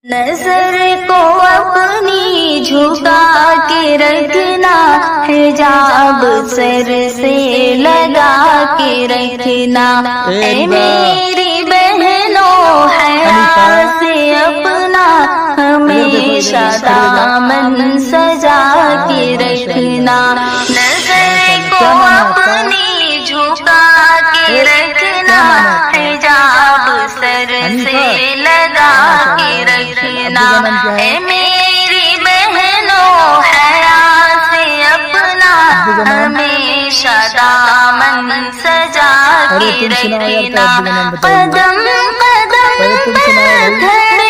نظر کو اپنی جھکا کے رکھنا، حجاب سر سے لگا کے رکھنا، اے میری بہنوں حیا سے اپنا ہمیشہ دامن سجا کے رکھنا، نظر کو اپنی جھکا کے رکھنا، حجاب سر سے لگا کے رکھنا، اے میری بہنوں حیا سے اپنا ہمیشہ دامن سجا کے رکھنا، قدم قدم پر دھڑ